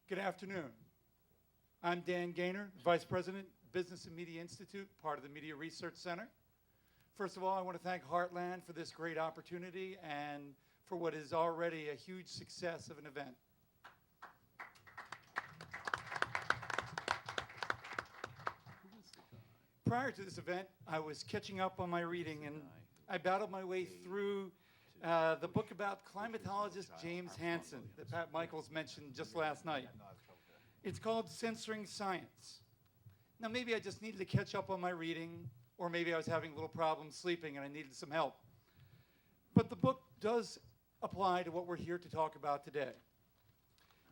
Good afternoon. I'm Dan Gaynor, Vice President, Business and Media Institute, part of the Media Research Center. First of all, I want to thank Heartland for this great opportunity and for what is already a huge success of an event. Prior to this event, I was catching up on my reading, and I battled my way through the book about climatologist James Hansen that Pat Michaels mentioned just last night. It's called Censoring Science. Now, maybe I just needed to catch up on my reading, or maybe I was having a little problem sleeping and I needed some help. But the book does apply to what we're here to talk about today.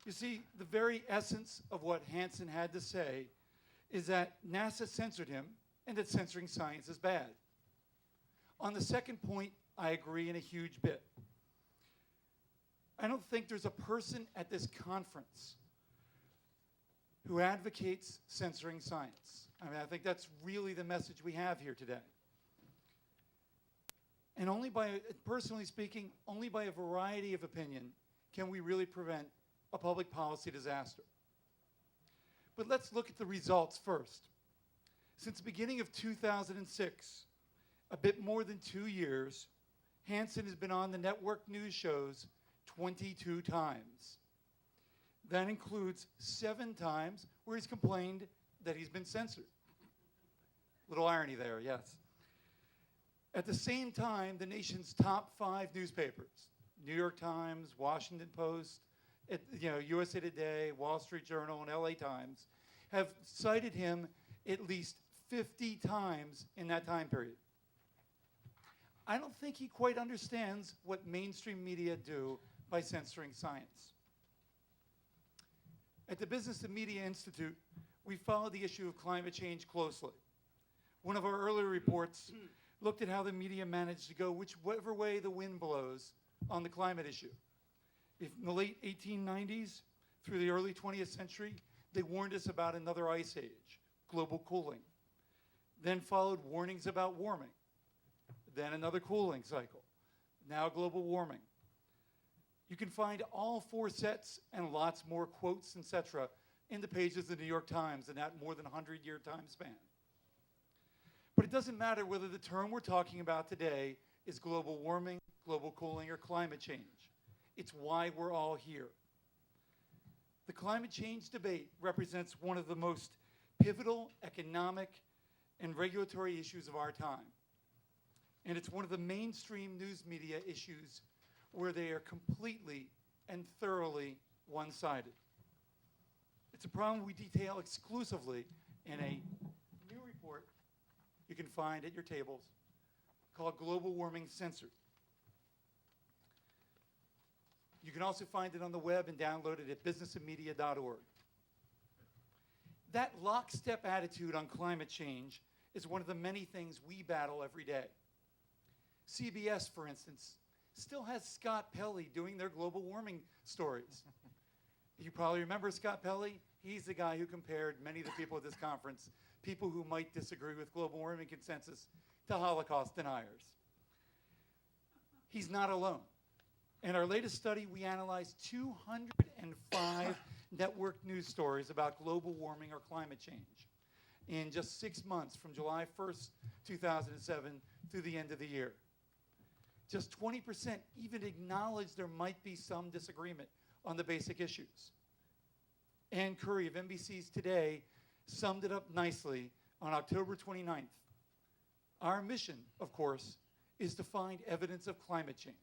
You see, the very essence of what Hansen had to say is that NASA censored him and that censoring science is bad. On the second point, I agree in a huge bit. I don't think there's a person at this conference who advocates censoring science. I mean, I think that's really the message we have here today. And only by, personally speaking, only by a variety of opinion can we really prevent a public policy disaster. But let's look at the results first. Since the beginning of 2006, a bit more than 2 years, Hansen has been on the network news shows 22 times. That includes 7 times where he's complained that he's been censored. Little irony there, yes. At the same time, the nation's top 5 newspapers, New York Times, Washington Post, USA Today, Wall Street Journal, and LA Times, have cited him at least 50 times in that time period. I don't think he quite understands what mainstream media do by censoring science. At the Business and Media Institute, we follow the issue of climate change closely. One of our earlier reports looked at how the media managed to go whichever way the wind blows on the climate issue. In the late 1890s through the early 20th century, they warned us about another ice age, global cooling. Then followed warnings about warming. Then another cooling cycle. Now global warming. You can find all 4 sets and lots more quotes, etc., in the pages of the New York Times in that more than 100-year time span. But it doesn't matter whether the term we're talking about today is global warming, global cooling, or climate change. It's why we're all here. The climate change debate represents one of the most pivotal economic and regulatory issues of our time. And it's one of the mainstream news media issues where they are completely and thoroughly one-sided. It's a problem we detail exclusively in a new report you can find at your tables called Global Warming Censored. You can also find it on the web and download it at businessandmedia.org. That lockstep attitude on climate change is one of the many things we battle every day. CBS, for instance, still has Scott Pelley doing their global warming stories. You probably remember Scott Pelley. He's the guy who compared many of the people at this conference, people who might disagree with global warming consensus, to Holocaust deniers. He's not alone. In our latest study, we analyzed 205 network news stories about global warming or climate change in just 6 months, from July 1st, 2007 through the end of the year. Just 20% even acknowledged there might be some disagreement on the basic issues. Ann Curry of NBC's Today summed it up nicely on October 29th. Our mission, of course, is to find evidence of climate change.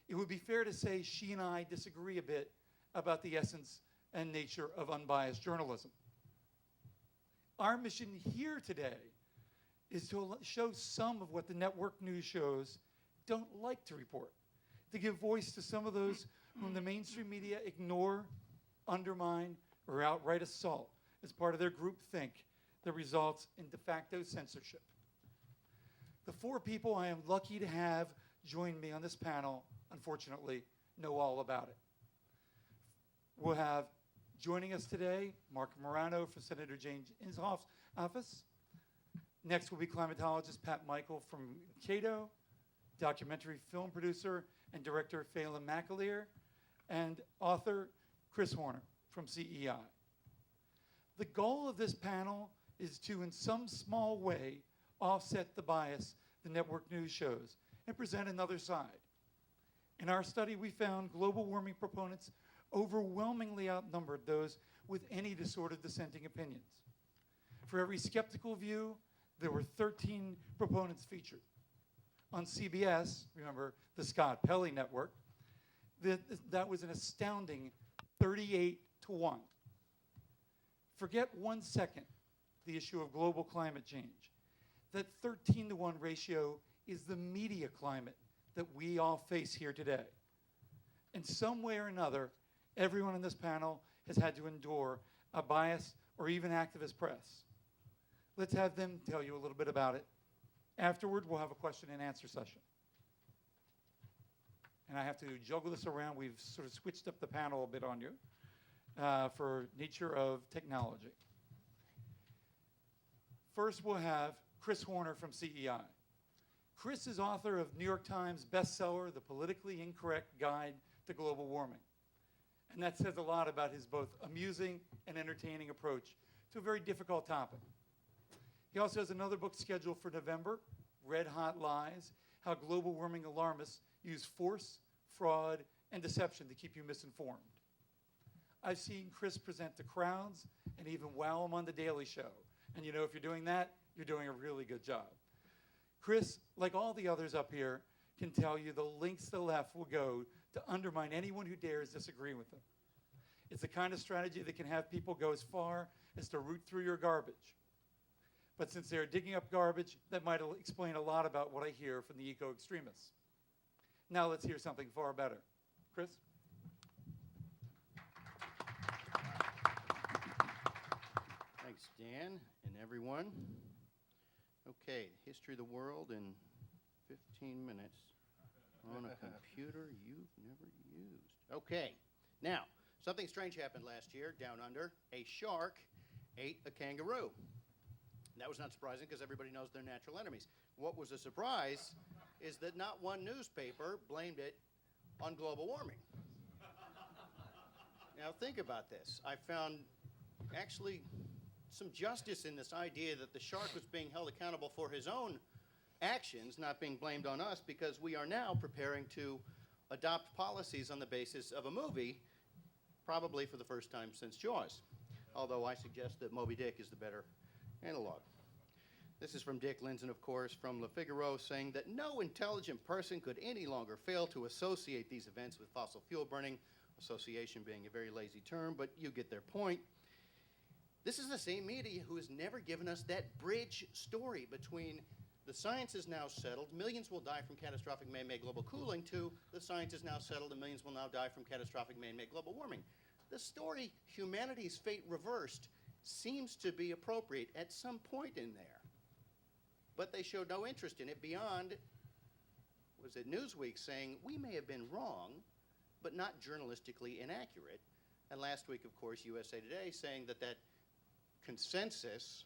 It would be fair to say she and I disagree a bit about the essence and nature of unbiased journalism. Our mission here today is to show some of what the network news shows don't like to report, to give voice to some of those whom the mainstream media ignore, undermine, or outright assault as part of their groupthink that results in de facto censorship. The 4 people I am lucky to have join me on this panel, unfortunately, know all about it. We'll have joining us today Mark Morano from Senator James Inhofe's office. Next will be climatologist Pat Michael from Cato, documentary film producer and director Phelan McAleer, and author Chris Horner from CEI. The goal of this panel is to, in some small way, offset the bias the network news shows and present another side. In our study, we found global warming proponents overwhelmingly outnumbered those with any sort of dissenting opinions. For every skeptical view, there were 13 proponents featured. On CBS, remember the Scott Pelley network, that was an astounding 38-1. Forget 1 second the issue of global climate change. That 13-1 ratio is the media climate that we all face here today. In some way or another, everyone on this panel has had to endure a biased or even activist press. Let's have them tell you a little bit about it. Afterward, we'll have a question and answer session. And I have to juggle this around. We've sort of switched up the panel a bit on you for nature of technology. First, we'll have Chris Horner from CEI. Chris is author of New York Times bestseller, The Politically Incorrect Guide to Global Warming. And that says a lot about his both amusing and entertaining approach to a very difficult topic. He also has another book scheduled for November, Red Hot Lies, How Global Warming Alarmists Use Force, Fraud, and Deception to Keep You Misinformed. I've seen Chris present to crowds and even wow him on The Daily Show. And you know, if you're doing that, you're doing a really good job. Chris, like all the others up here, can tell you the lengths the left will go to undermine anyone who dares disagree with them. It's the kind of strategy that can have people go as far as to root through your garbage. But since they're digging up garbage, that might explain a lot about what I hear from the eco-extremists. Now let's hear something far better. Chris? Thanks, Dan, and everyone. Okay, history of the world in 15 minutes on a computer you've never used. Okay, now, something strange happened last year down under. A shark ate a kangaroo. That was not surprising because everybody knows they're natural enemies. What was a surprise is that not one newspaper blamed it on global warming. Now think about this. I found actually some justice in this idea that the shark was being held accountable for his own actions, not being blamed on us, because we are now preparing to adopt policies on the basis of a movie, probably for the first time since Jaws, although I suggest that Moby Dick is the better analog. This is from Dick Lindzen, of course, from Le Figaro, saying that no intelligent person could any longer fail to associate these events with fossil fuel burning, association being a very lazy term, but you get their point. This is the same media who has never given us that bridge story between the science is now settled, millions will die from catastrophic man-made global cooling, to the science is now settled and millions will now die from catastrophic man-made global warming. The story, humanity's fate reversed, seems to be appropriate at some point in there. But they showed no interest in it beyond, was it Newsweek saying, we may have been wrong, but not journalistically inaccurate. And last week, of course, USA Today saying that that consensus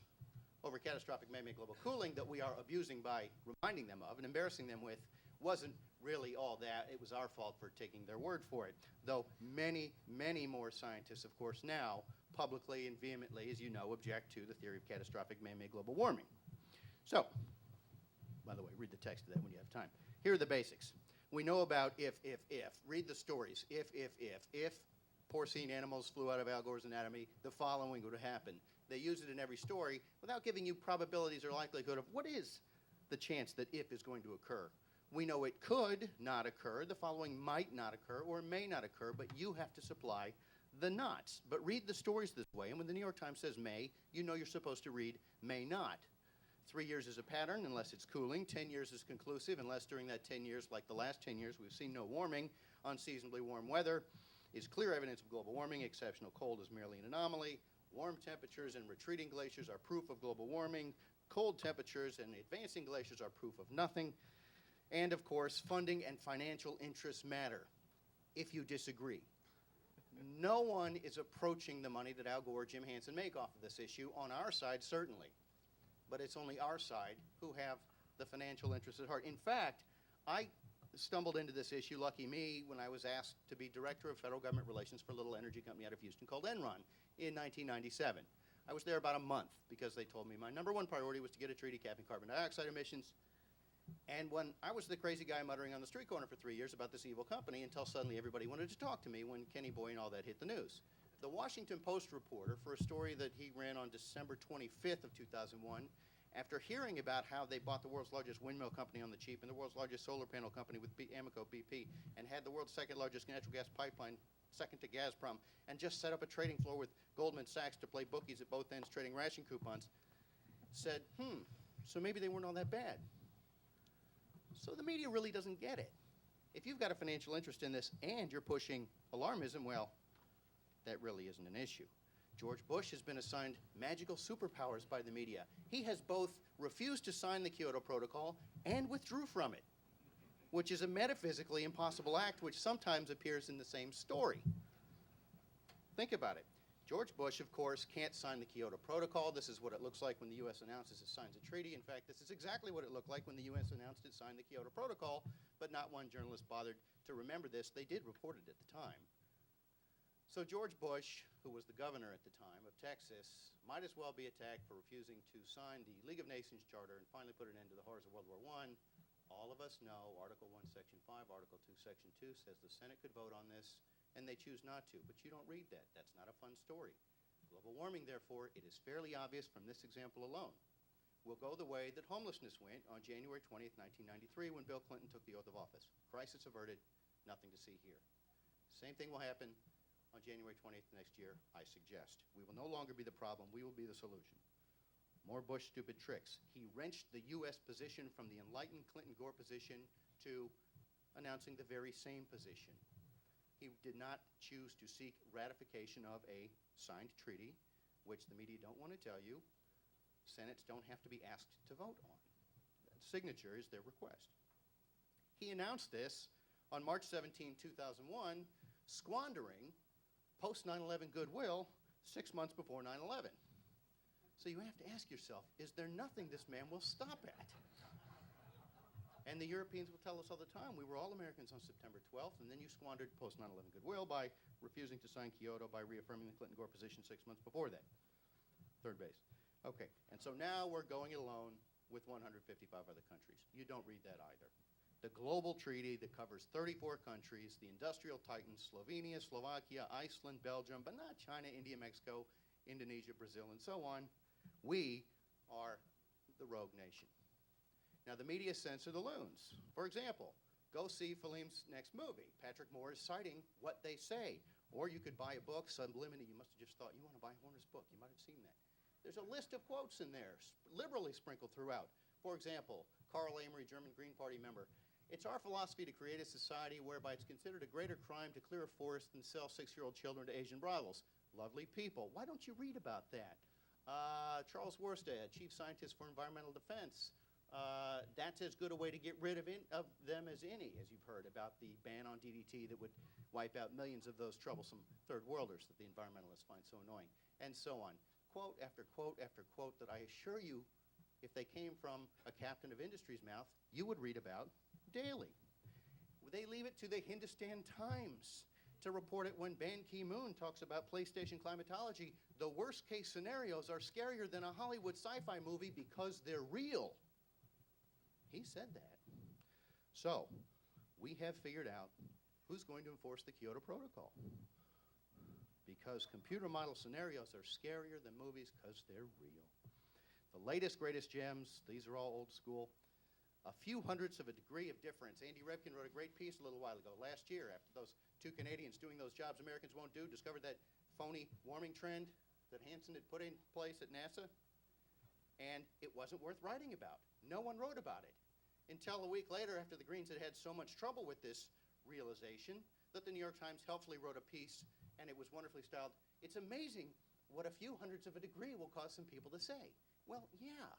over catastrophic man-made global cooling that we are abusing by reminding them of and embarrassing them with wasn't really all that. It was our fault for taking their word for it. Though many, many more scientists, of course, now publicly and vehemently, as you know, object to the theory of catastrophic man-made global warming. So, by the way, read the text of that when you have time. Here are the basics. We know about if. Read the stories. If porcine animals flew out of Al Gore's anatomy, the following would happen. They use it in every story without giving you probabilities or likelihood of what is the chance that if is going to occur. We know it could not occur, the following might not occur or may not occur, but you have to supply the nots. But read the stories this way, and when the New York Times says may, you know you're supposed to read may not. 3 years is a pattern unless it's cooling. 10 years is conclusive unless during that 10 years, like the last 10 years, we've seen no warming. Unseasonably warm weather is clear evidence of global warming. Exceptional cold is merely an anomaly. Warm temperatures and retreating glaciers are proof of global warming. Cold temperatures and advancing glaciers are proof of nothing. And, of course, funding and financial interests matter, if you disagree. No one is approaching the money that Al Gore, Jim Hansen make off of this issue, on our side, certainly. But it's only our side who have the financial interests at heart. In fact, I stumbled into this issue, lucky me, when I was asked to be director of federal government relations for a little energy company out of Houston called Enron in 1997. I was there about a month because they told me my number one priority was to get a treaty capping carbon dioxide emissions. And when I was the crazy guy muttering on the street corner for 3 years about this evil company until suddenly everybody wanted to talk to me when Kenny Boy and all that hit the news. The Washington Post reporter, for a story that he ran on December 25th of 2001, after hearing about how they bought the world's largest windmill company on the cheap and the world's largest solar panel company with Amoco BP and had the world's second largest natural gas pipeline, second to Gazprom, and just set up a trading floor with Goldman Sachs to play bookies at both ends trading ration coupons, said, so maybe they weren't all that bad. So the media really doesn't get it. If you've got a financial interest in this and you're pushing alarmism, well, that really isn't an issue. George Bush has been assigned magical superpowers by the media. He has both refused to sign the Kyoto Protocol and withdrew from it, which is a metaphysically impossible act which sometimes appears in the same story. Think about it. George Bush, of course, can't sign the Kyoto Protocol. This is what it looks like when the U.S. announces it signs a treaty. In fact, this is exactly what it looked like when the U.S. announced it signed the Kyoto Protocol, but not one journalist bothered to remember this. They did report it at the time. So George Bush, who was the governor at the time of Texas, might as well be attacked for refusing to sign the League of Nations Charter and finally put an end to the horrors of World War I. All of us know Article 1, Section 5, Article 2, Section 2 says the Senate could vote on this, and they choose not to. But you don't read that. That's not a fun story. Global warming, therefore, it is fairly obvious from this example alone, will go the way that homelessness went on January 20th, 1993, when Bill Clinton took the oath of office. Crisis averted, nothing to see here. Same thing will happen on January 20th next year, I suggest. We will no longer be the problem. We will be the solution. More Bush stupid tricks. He wrenched the U.S. position from the enlightened Clinton-Gore position to announcing the very same position. He did not choose to seek ratification of a signed treaty, which the media don't want to tell you. Senates don't have to be asked to vote on. Signature is their request. He announced this on March 17, 2001, squandering post 9/11 goodwill 6 months before 9/11. So you have to ask yourself, is there nothing this man will stop at? And the Europeans will tell us all the time, we were all Americans on September 12th, and then you squandered post 9/11 goodwill by refusing to sign Kyoto, by reaffirming the Clinton-Gore position 6 months before that. Third base. Okay, and so now we're going it alone with 155 other countries. You don't read that either. The global treaty that covers 34 countries, the industrial titans, Slovenia, Slovakia, Iceland, Belgium, but not China, India, Mexico, Indonesia, Brazil, and so on. We are the rogue nation. Now, the media censor the loons. For example, go see Philem's next movie. Patrick Moore is citing what they say. Or you could buy a book, Sublimity. You must have just thought, you want to buy Horner's book. You might have seen that. There's a list of quotes in there, liberally sprinkled throughout. For example, Carl Amory, German Green Party member. It's our philosophy to create a society whereby it's considered a greater crime to clear a forest than sell 6-year-old children to Asian brothels. Lovely people. Why don't you read about that? Charles Worstad, Chief Scientist for Environmental Defense. That's as good a way to get rid of them as any, as you've heard about the ban on DDT that would wipe out millions of those troublesome third worlders that the environmentalists find so annoying, and so on. Quote after quote after quote that I assure you, if they came from a captain of industry's mouth, you would read about daily. They leave it to the Hindustan Times to report it when Ban Ki-moon talks about PlayStation climatology. The worst case scenarios are scarier than a Hollywood sci-fi movie because they're real. He said that. So, we have figured out who's going to enforce the Kyoto Protocol. Because computer model scenarios are scarier than movies because they're real. The latest, greatest gems, these are all old school. A few hundredths of a degree of difference. Andy Rebkin wrote a great piece a little while ago, last year, after those two Canadians doing those jobs Americans won't do, discovered that phony warming trend that Hansen had put in place at NASA, and it wasn't worth writing about. No one wrote about it until a week later, after the Greens had had so much trouble with this realization, that the New York Times helpfully wrote a piece, and it was wonderfully styled. It's amazing what a few hundredths of a degree will cause some people to say. Well, yeah.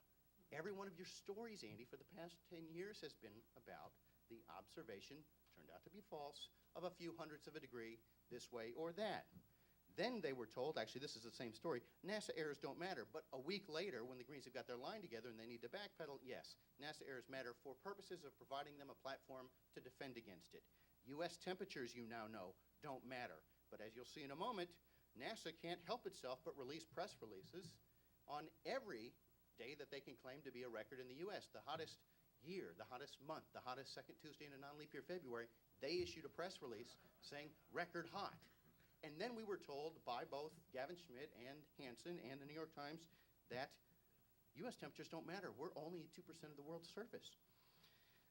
Every one of your stories, Andy, for the past 10 years has been about the observation, turned out to be false, of a few hundredths of a degree this way or that. Then they were told, actually this is the same story, NASA errors don't matter. But a week later, when the Greens have got their line together and they need to backpedal, yes, NASA errors matter for purposes of providing them a platform to defend against it. US temperatures, you now know, don't matter. But as you'll see in a moment, NASA can't help itself but release press releases on every day that they can claim to be a record in the US. The hottest year, the hottest month, the hottest second Tuesday in a non-leap year February, they issued a press release saying record hot. And then we were told by both Gavin Schmidt and Hansen and the New York Times that US temperatures don't matter. We're only 2% of the world's surface.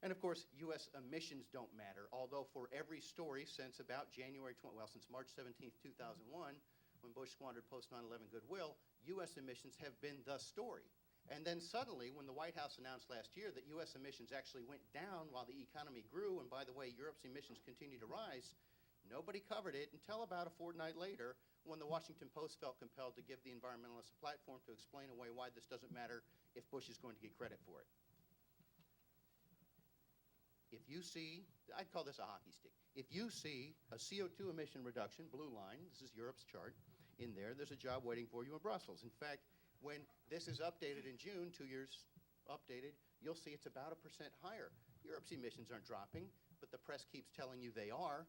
And of course, US emissions don't matter, although for every story since about since March 17th, 2001, when Bush squandered post 9/11 goodwill, US emissions have been the story. And then suddenly, when the White House announced last year that US emissions actually went down while the economy grew, and by the way, Europe's emissions continue to rise, nobody covered it until about a fortnight later, when the Washington Post felt compelled to give the environmentalists a platform to explain away why this doesn't matter if Bush is going to get credit for it. If you see, I'd call this a hockey stick. If you see a CO2 emission reduction, blue line, this is Europe's chart, in there, there's a job waiting for you in Brussels. In fact, when this is updated in June, 2 years updated, you'll see it's about 1% higher. Europe's emissions aren't dropping, but the press keeps telling you they are.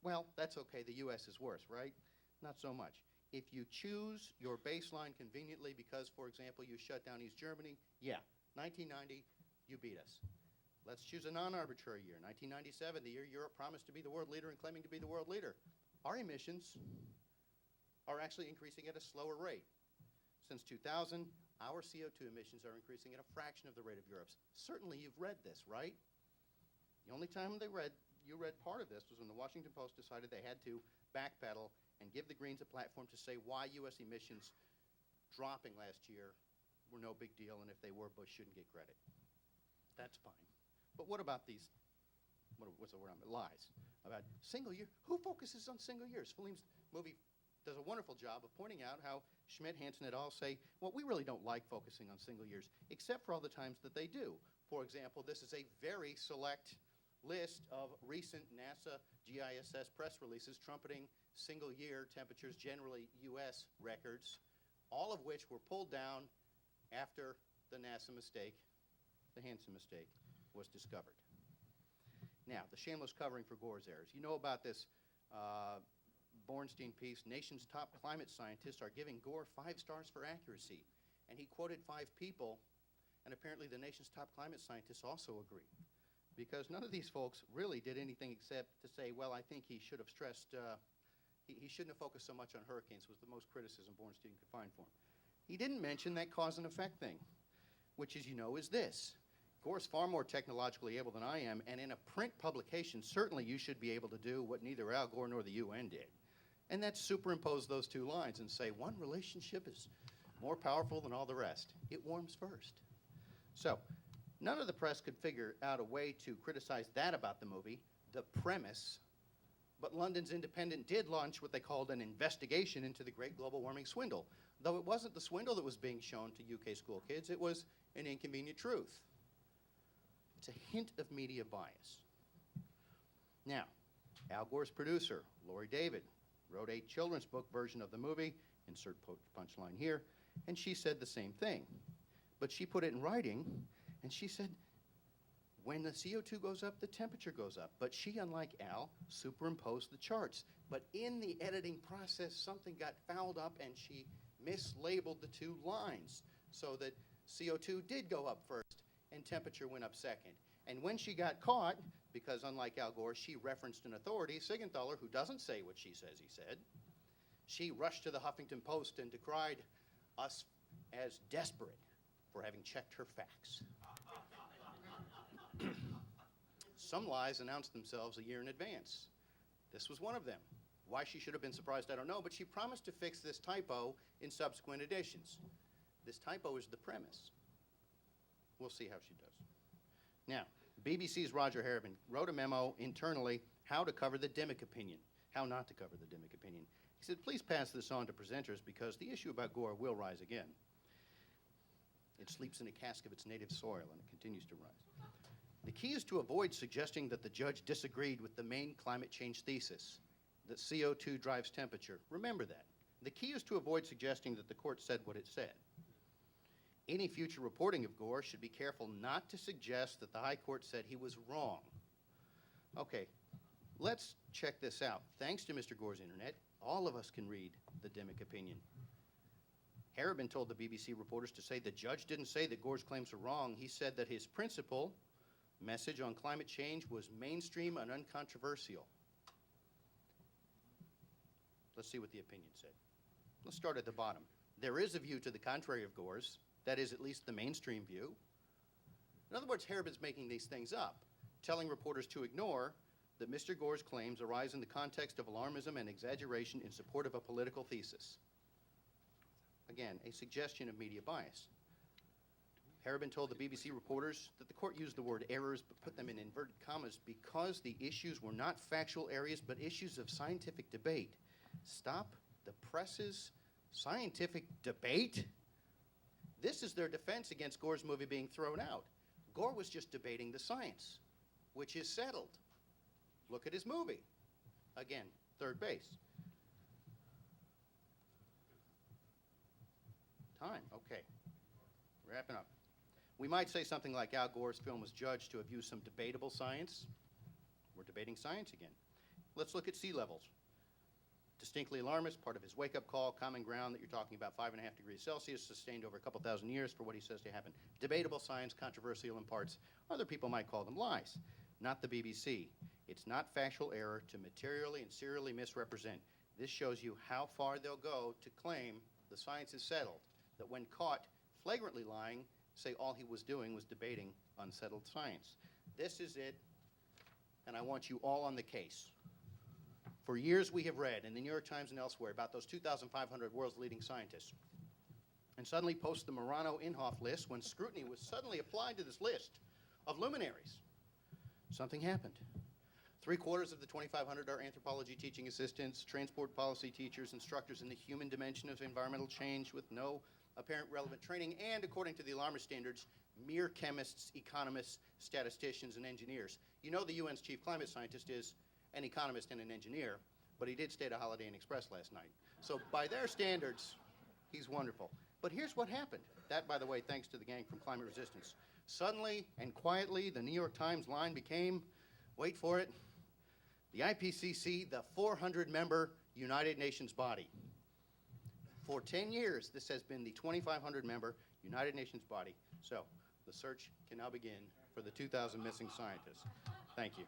Well, that's okay. The US is worse, right? Not so much. If you choose your baseline conveniently because, for example, you shut down East Germany, yeah, 1990, you beat us. Let's choose a non-arbitrary year, 1997, the year Europe promised to be the world leader and claiming to be the world leader. Our emissions are actually increasing at a slower rate. Since 2000, our CO2 emissions are increasing at a fraction of the rate of Europe's. Certainly you've read this, right? The only time you read part of this was when the Washington Post decided they had to backpedal and give the Greens a platform to say why US emissions dropping last year were no big deal, and if they were, Bush shouldn't get credit. That's fine. But what about these, what's the word on it, lies? About single year, who focuses on single years? Philem's movie does a wonderful job of pointing out how Schmidt, Hansen et al. Say, well, we really don't like focusing on single years, except for all the times that they do. For example, this is a very select list of recent NASA GISS press releases trumpeting single-year temperatures, generally US records, all of which were pulled down after the NASA mistake, the Hansen mistake, was discovered. Now, the shameless covering for Gore's errors. You know about this Bornstein piece, nation's top climate scientists are giving Gore 5 stars for accuracy. And he quoted 5 people, and apparently the nation's top climate scientists also agree. Because none of these folks really did anything except to say, well, I think he should have stressed, he shouldn't have focused so much on hurricanes, was the most criticism Bornstein could find for him. He didn't mention that cause and effect thing, which, as you know, is this. Gore's far more technologically able than I am, and in a print publication, certainly you should be able to do what neither Al Gore nor the UN did. And that's superimpose those 2 lines and say one relationship is more powerful than all the rest. It warms first. So, none of the press could figure out a way to criticize that about the movie, the premise, but London's Independent did launch what they called an investigation into the great global warming swindle. Though it wasn't the swindle that was being shown to UK school kids, it was an inconvenient truth. It's a hint of media bias. Now, Al Gore's producer, Lori David, wrote a children's book version of the movie, insert punchline here, and she said the same thing. But she put it in writing, and she said, when the CO2 goes up, the temperature goes up. But she, unlike Al, superimposed the charts. But in the editing process, something got fouled up, and she mislabeled the 2 lines so that CO2 did go up first and temperature went up second. And when she got caught, because unlike Al Gore, she referenced an authority, Siegenthaler, who doesn't say what she says he said, she rushed to the Huffington Post and decried us as desperate for having checked her facts. Some lies announced themselves a year in advance. This was one of them. Why she should have been surprised, I don't know, but she promised to fix this typo in subsequent editions. This typo is the premise. We'll see how she does. Now, BBC's Roger Harriman wrote a memo internally how to cover the Dimmock opinion, how not to cover the Dimmock opinion. He said, please pass this on to presenters because the issue about Gore will rise again. It sleeps in a cask of its native soil and it continues to rise. The key is to avoid suggesting that the judge disagreed with the main climate change thesis. that CO2 drives temperature. Remember that. The key is to avoid suggesting that the court said what it said. Any future reporting of Gore should be careful not to suggest that the High Court said he was wrong. Okay, let's check this out. Thanks to Mr. Gore's internet, all of us can read the Dimick opinion. Harriman told the BBC reporters to say the judge didn't say that Gore's claims were wrong. He said that his principal message on climate change was mainstream and uncontroversial. Let's see what the opinion said. Let's start at the bottom. There is a view to the contrary of Gore's. That is at least the mainstream view. In other words, Harriman's making these things up, telling reporters to ignore that Mr. Gore's claims arise in the context of alarmism and exaggeration in support of a political thesis. Again, a suggestion of media bias. Harriman told the BBC reporters that the court used the word errors but put them in inverted commas because the issues were not factual areas but issues of scientific debate. Stop the press's scientific debate? This is their defense against Gore's movie being thrown out. Gore was just debating the science, which is settled. Look at his movie. Again, third base. Time, okay. Wrapping up. We might say something like Al Gore's film was judged to have used some debatable science. We're debating science again. Let's look at sea levels. Distinctly alarmist, part of his wake-up call, common ground that you're talking about 5.5 degrees Celsius, sustained over a couple thousand years for what he says to happen. Debatable science, controversial in parts. Other people might call them lies. Not the BBC. It's not factual error to materially and serially misrepresent. This shows you how far they'll go to claim the science is settled, that when caught flagrantly lying, say all he was doing was debating unsettled science. This is it, and I want you all on the case. For years we have read in the New York Times and elsewhere about those 2,500 world's leading scientists. And suddenly post the Morano-Inhofe list when scrutiny was suddenly applied to this list of luminaries. Something happened. 3/4 of the 2,500 are anthropology teaching assistants, transport policy teachers, instructors in the human dimension of environmental change with no apparent relevant training, and according to the alarmist standards, mere chemists, economists, statisticians, and engineers. You know the UN's chief climate scientist is an economist and an engineer, but he did stay at a Holiday Inn Express last night. So by their standards, he's wonderful. But here's what happened. That, by the way, thanks to the gang from Climate Resistance. Suddenly and quietly, the New York Times line became, wait for it, the IPCC, the 400-member United Nations body. For 10 years, this has been the 2,500-member United Nations body. So the search can now begin for the 2,000 missing scientists. Thank you.